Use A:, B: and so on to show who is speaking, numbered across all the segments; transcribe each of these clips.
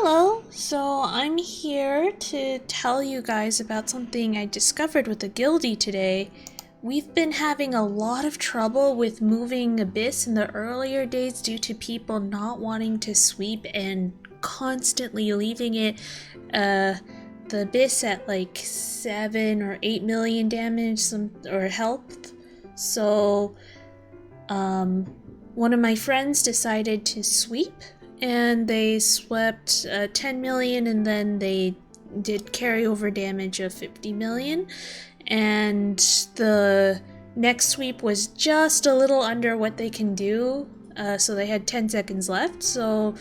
A: Hello! So I'm here to tell you guys about something I discovered with the guildie today. We've been having a lot of trouble with moving Abyss in the earlier days due to people not wanting to sweep and constantly leaving it the Abyss at like 7 or 8 million damage or health. So one of my friends decided to sweep, and they swept 10 million, and then they did carryover damage of 50 million, and the next sweep was just a little under what they can do, so they had 10 seconds left. So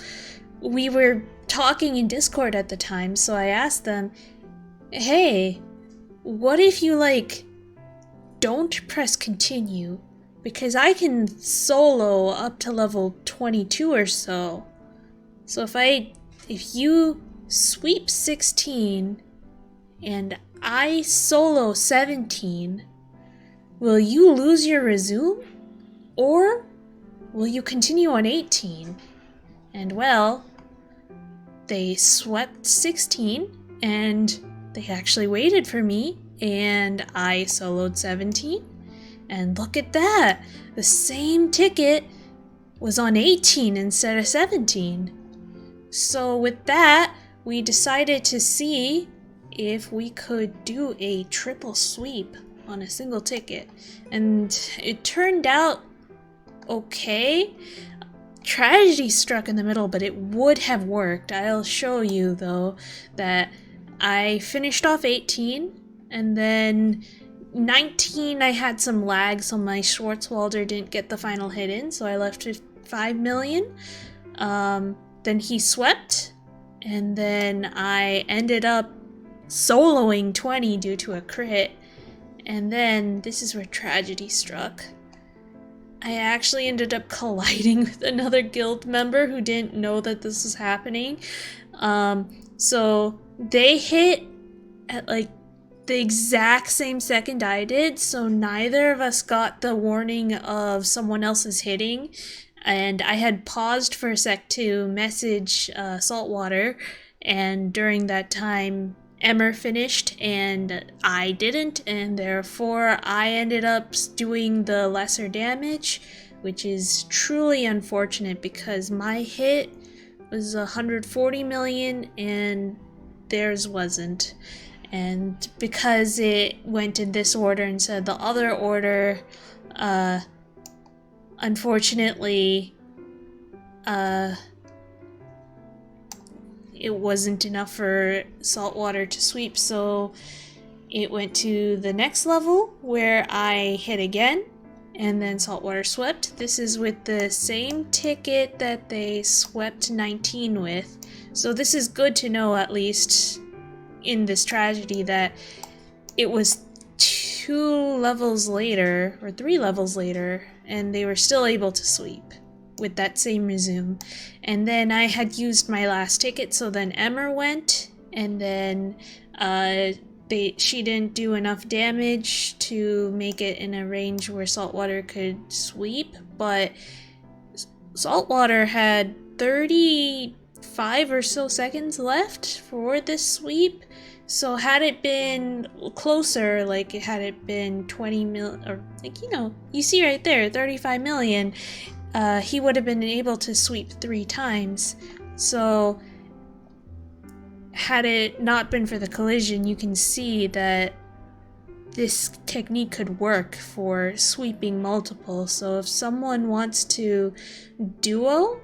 A: we were talking in Discord at the time, so I asked them, hey, what if you don't press continue? Because I can solo up to level 22 or so. So if you sweep 16 and I solo 17, will you lose your resume? Or will you continue on 18? And well, they swept 16 and they actually waited for me, and I soloed 17. And look at that! The same ticket was on 18 instead of 17. So with that, we decided to see if we could do a triple sweep on a single ticket. And it turned out okay. Tragedy struck in the middle, but it would have worked. I'll show you though that I finished off 18, and then 19, I had some lag, so my Schwarzwalder didn't get the final hit in, so I left with 5 million. Then he swept, and then I ended up soloing 20 due to a crit. And then, this is where tragedy struck. I actually ended up colliding with another guild member who didn't know that this was happening. So they hit at the exact same second I did, so neither of us got the warning of someone else's hitting, and I had paused for a sec to message Saltwater, and during that time Emmer finished and I didn't, and therefore I ended up doing the lesser damage, which is truly unfortunate because my hit was 140 million and theirs wasn't. And because it went in this order instead of the other order, unfortunately, it wasn't enough for Saltwater to sweep, so it went to the next level where I hit again, and then Saltwater swept. This is with the same ticket that they swept 19 with, so this is good to know, at least in this tragedy, that it was 2 levels later or 3 levels later and they were still able to sweep with that same resume. And then I had used my last ticket, so then Emmer went, and then she didn't do enough damage to make it in a range where Saltwater could sweep, but Saltwater had 35 or so seconds left for this sweep. So had it been closer, had it been 20 mil, or you see right there, 35 million, he would have been able to sweep 3 times. So had it not been for the collision, you can see that this technique could work for sweeping multiple. So if someone wants to duo,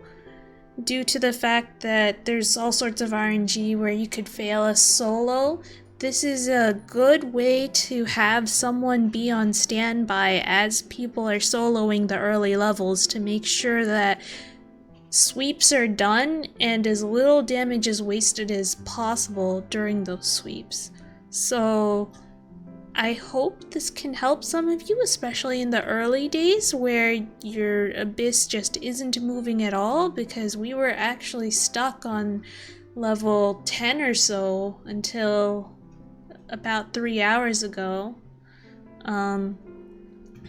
A: due to the fact that there's all sorts of RNG where you could fail a solo, this is a good way to have someone be on standby as people are soloing the early levels to make sure that sweeps are done and as little damage is wasted as possible during those sweeps. So I hope this can help some of you, especially in the early days where your Abyss just isn't moving at all, because we were actually stuck on level 10 or so until about 3 hours ago.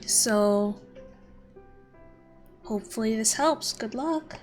A: So hopefully this helps. Good luck.